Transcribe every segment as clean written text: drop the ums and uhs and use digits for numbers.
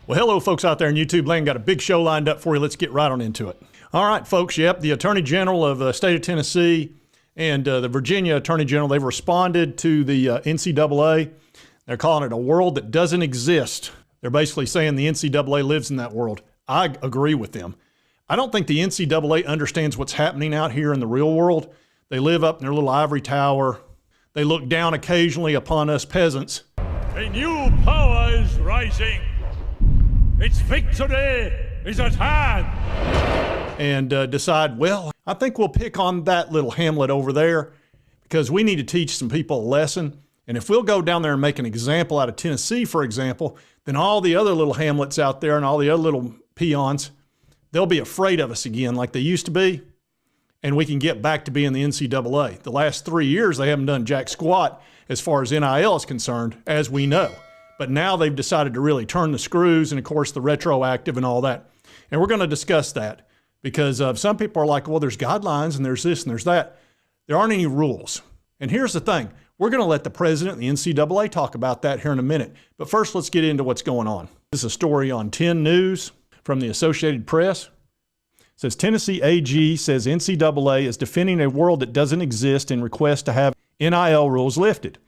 Well, hello, folks out there in YouTube land. Got a big show lined up for you. Let's get right on into it. All right, folks. Yep, the Attorney General of the state of Tennessee and the Virginia Attorney General, they've responded to the NCAA. They're calling it a world that doesn't exist. They're basically saying the NCAA lives in that world. I agree with them. I don't think the NCAA understands what's happening out here in the real world. They live up in their little ivory tower. They look down occasionally upon us peasants. A new power is rising. Its victory is at hand. And decide, well, I think we'll pick on that little hamlet over there because we need to teach some people a lesson. And if we'll go down there and make an example out of Tennessee, for example, then all the other little hamlets out there and all the other little peons, they'll be afraid of us again like they used to be. And we can get back to being the NCAA. The last 3 years, they haven't done jack squat as far as NIL is concerned, as we know. But now they've decided to really turn the screws and, of course, the retroactive and all that. And we're going to discuss that because some people are like, well, there's guidelines and there's this and there's that. There aren't any rules. And here's the thing. We're going to let the president and the NCAA talk about that here in a minute. But first, let's get into what's going on. This is a story on 10 News from the Associated Press. It says Tennessee AG says NCAA is defending a world that doesn't exist and requests to have NIL rules lifted.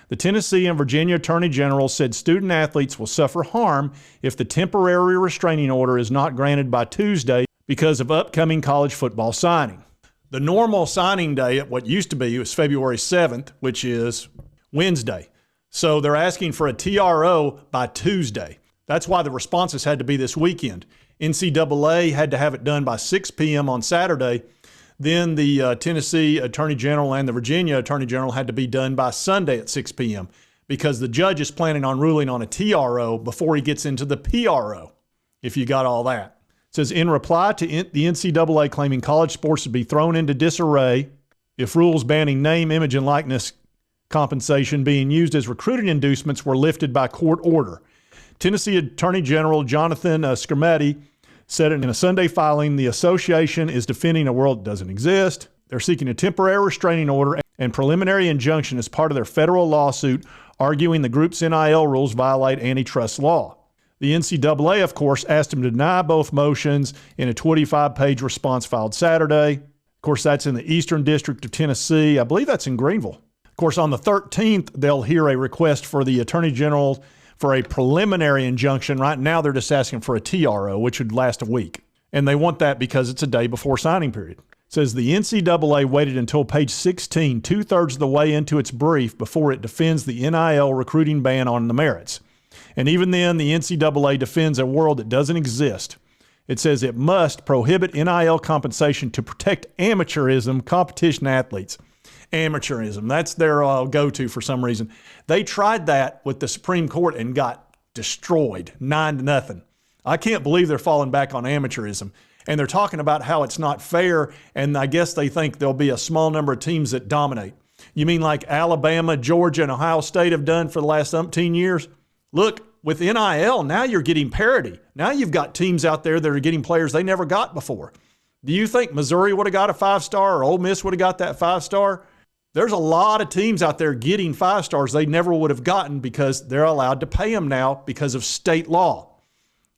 The Tennessee and Virginia Attorney General said student athletes will suffer harm if the temporary restraining order is not granted by Tuesday because of upcoming college football signing. The normal signing day at what used to be was February 7th, which is Wednesday. So they're asking for a TRO by Tuesday. That's why the responses had to be this weekend. NCAA had to have it done by 6 p.m. on Saturday. Then the Tennessee Attorney General and the Virginia Attorney General had to be done by Sunday at 6 p.m. because the judge is planning on ruling on a TRO before he gets into the PRO, if you got all that. It says, in reply to the NCAA claiming college sports would be thrown into disarray if rules banning name, image, and likeness compensation being used as recruiting inducements were lifted by court order. Tennessee Attorney General Jonathan Skrmetti said in a Sunday filing, the association is defending a world that doesn't exist. They're seeking a temporary restraining order and preliminary injunction as part of their federal lawsuit, arguing the group's NIL rules violate antitrust law. The NCAA, of course, asked him to deny both motions in a 25-page response filed Saturday. Of course, that's in the Eastern District of Tennessee. I believe that's in Greenville. Of course, on the 13th, they'll hear a request for the Attorney General for a preliminary injunction. Right now, they're just asking for a TRO, which would last a week. And they want that because it's a day before signing period. It says the NCAA waited until page 16, two-thirds of the way into its brief, before it defends the NIL recruiting ban on the merits. And even then, the NCAA defends a world that doesn't exist. It says it must prohibit NIL compensation to protect amateurism, competition athletes. Amateurism, that's their go-to for some reason. They tried that with the Supreme Court and got destroyed, 9-0. I can't believe they're falling back on amateurism. And they're talking about how it's not fair, and I guess they think there'll be a small number of teams that dominate. You mean like Alabama, Georgia, and Ohio State have done for the last umpteen years? Look, with NIL, now you're getting parity. Now you've got teams out there that are getting players they never got before. Do you think Missouri would have got a 5-star or Ole Miss would have got that 5-star? There's a lot of teams out there getting 5-stars they never would have gotten because they're allowed to pay them now because of state law.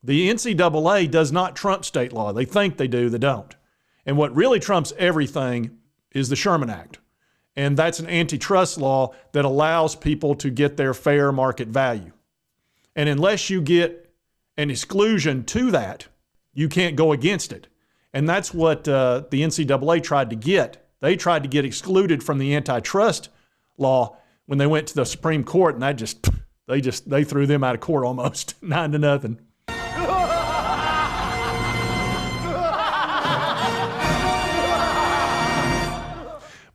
The NCAA does not trump state law. They think they do, they don't. And what really trumps everything is the Sherman Act. And that's an antitrust law that allows people to get their fair market value. And unless you get an exclusion to that, you can't go against it. And that's what the NCAA tried to get. They tried to get excluded from the antitrust law when they went to the Supreme Court, and they threw them out of court almost 9-0.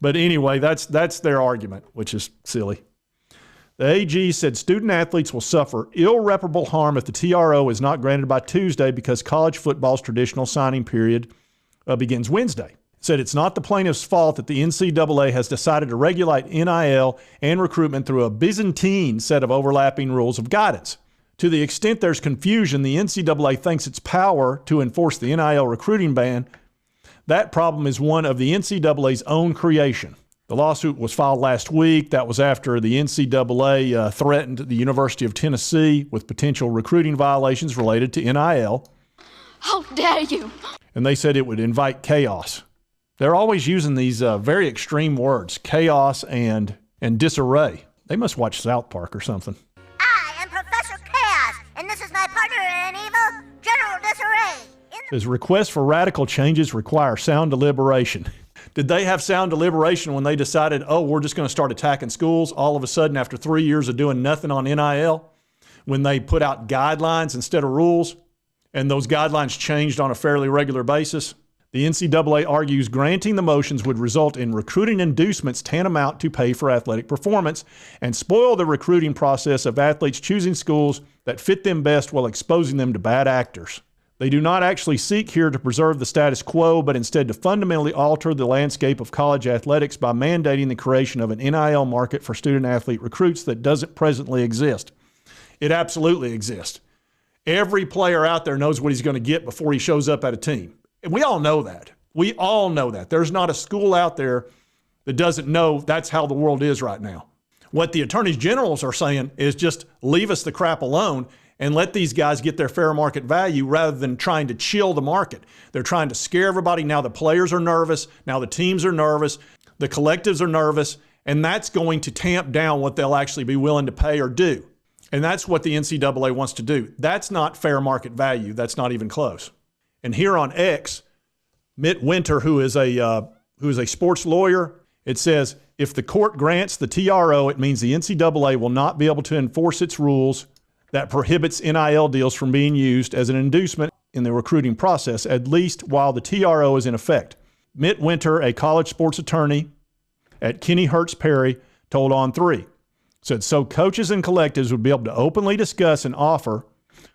But anyway, that's their argument, which is silly. The AG said student athletes will suffer irreparable harm if the TRO is not granted by Tuesday because college football's traditional signing period begins Wednesday. Said it's not the plaintiff's fault that the NCAA has decided to regulate NIL and recruitment through a Byzantine set of overlapping rules of guidance. To the extent there's confusion, the NCAA thinks its power to enforce the NIL recruiting ban, that problem is one of the NCAA's own creation. The lawsuit was filed last week. That was after the NCAA threatened the University of Tennessee with potential recruiting violations related to NIL. How dare you! And they said it would invite chaos. They're always using these very extreme words, chaos and disarray. They must watch South Park or something. I am Professor Chaos, and this is my partner in evil, General Disarray. Says requests for radical changes require sound deliberation. Did they have sound deliberation when they decided, oh, we're just going to start attacking schools all of a sudden after 3 years of doing nothing on NIL? When they put out guidelines instead of rules, and those guidelines changed on a fairly regular basis? The NCAA argues granting the motions would result in recruiting inducements tantamount to pay for athletic performance and spoil the recruiting process of athletes choosing schools that fit them best while exposing them to bad actors. They do not actually seek here to preserve the status quo, but instead to fundamentally alter the landscape of college athletics by mandating the creation of an NIL market for student-athlete recruits that doesn't presently exist. It absolutely exists. Every player out there knows what he's going to get before he shows up at a team. And we all know that. We all know that. There's not a school out there that doesn't know that's how the world is right now. What the attorneys generals are saying is just leave us the crap alone and let these guys get their fair market value rather than trying to chill the market. They're trying to scare everybody. Now the players are nervous. Now the teams are nervous. The collectives are nervous. And that's going to tamp down what they'll actually be willing to pay or do. And that's what the NCAA wants to do. That's not fair market value. That's not even close. And here on X, Mitt Winter, who is a sports lawyer, it says, if the court grants the TRO, it means the NCAA will not be able to enforce its rules that prohibits NIL deals from being used as an inducement in the recruiting process, at least while the TRO is in effect. Mitt Winter, a college sports attorney at Kenny Hertz Perry, told On3, said, so coaches and collectives would be able to openly discuss and offer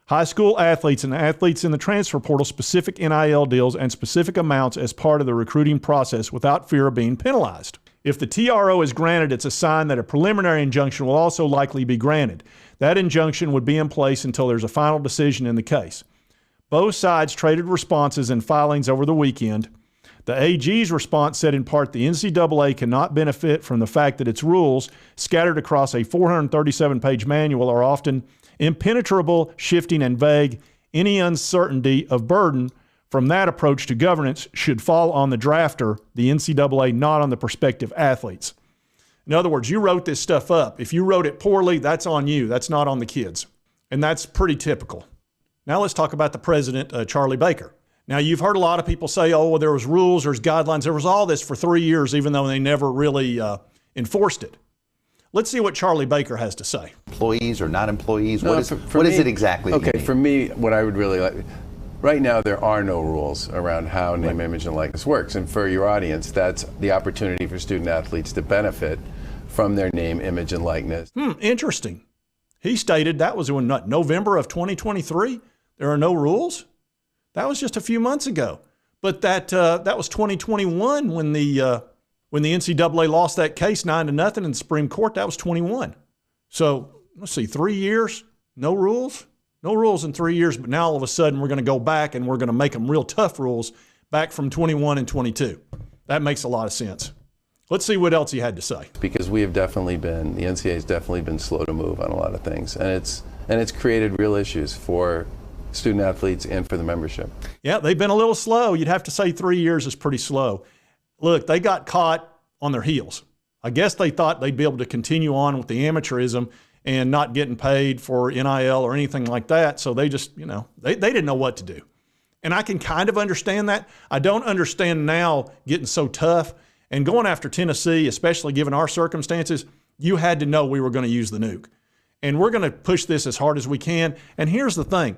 high school athletes and athletes in the transfer portal specific NIL deals and specific amounts as part of the recruiting process without fear of being penalized. If the TRO is granted, it's a sign that a preliminary injunction will also likely be granted. That injunction would be in place until there's a final decision in the case. Both sides traded responses and filings over the weekend. The AG's response said in part the NCAA cannot benefit from the fact that its rules, scattered across a 437-page manual, are often impenetrable, shifting, and vague. Any uncertainty of burden from that approach to governance should fall on the drafter, the NCAA, not on the prospective athletes. In other words, you wrote this stuff up. If you wrote it poorly, that's on you. That's not on the kids. And that's pretty typical. Now let's talk about the president, Charlie Baker. Now, you've heard a lot of people say, oh, well, there was rules, there's guidelines. There was all this for 3 years, even though they never really enforced it. Let's see what Charlie Baker has to say. Employees or not employees? What is it exactly? Okay, for me, what I would really like, right now there are no rules around how name, image, and likeness works. And for your audience, that's the opportunity for student athletes to benefit from their name, image, and likeness. Interesting. He stated that was in November of 2023. There are no rules. That was just a few months ago. But that was 2021 when the NCAA lost that case 9-0 in the Supreme Court. That was 21. So let's see, 3 years, no rules? No rules in 3 years, but now all of a sudden we're going to go back and we're going to make them real tough rules back from 21 and 22. That makes a lot of sense. Let's see what else he had to say. Because the NCAA has definitely been slow to move on a lot of things. And it's created real issues for student athletes and for the membership. Yeah, they've been a little slow. You'd have to say 3 years is pretty slow. Look, they got caught on their heels. I guess they thought they'd be able to continue on with the amateurism and not getting paid for NIL or anything like that. So they just, they didn't know what to do. And I can kind of understand that. I don't understand now getting so tough and going after Tennessee, especially given our circumstances. You had to know we were going to use the nuke. And we're going to push this as hard as we can. And here's the thing.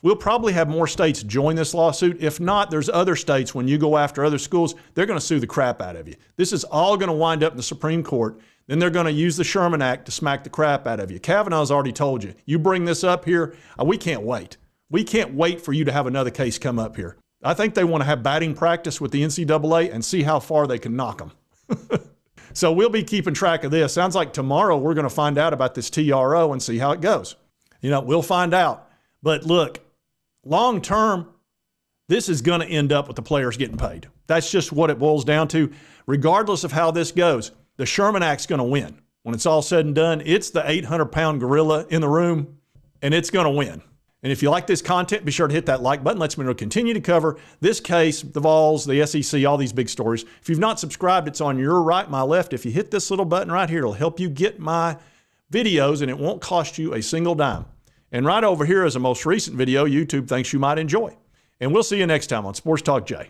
We'll probably have more states join this lawsuit. If not, there's other states, when you go after other schools, they're going to sue the crap out of you. This is all going to wind up in the Supreme Court. Then they're going to use the Sherman Act to smack the crap out of you. Kavanaugh's already told you. You bring this up here, we can't wait. We can't wait for you to have another case come up here. I think they want to have batting practice with the NCAA and see how far they can knock them. So we'll be keeping track of this. Sounds like tomorrow we're going to find out about this TRO and see how it goes. We'll find out. But look, long term, this is going to end up with the players getting paid. That's just what it boils down to. Regardless of how this goes, the Sherman Act's going to win. When it's all said and done, it's the 800-pound gorilla in the room, and it's going to win. And if you like this content, be sure to hit that like button. Lets me know to continue to cover this case, the Vols, the SEC, all these big stories. If you've not subscribed, it's on your right, my left. If you hit this little button right here, it'll help you get my videos, and it won't cost you a single dime. And right over here is a most recent video YouTube thinks you might enjoy. And we'll see you next time on Sports Talk Jay.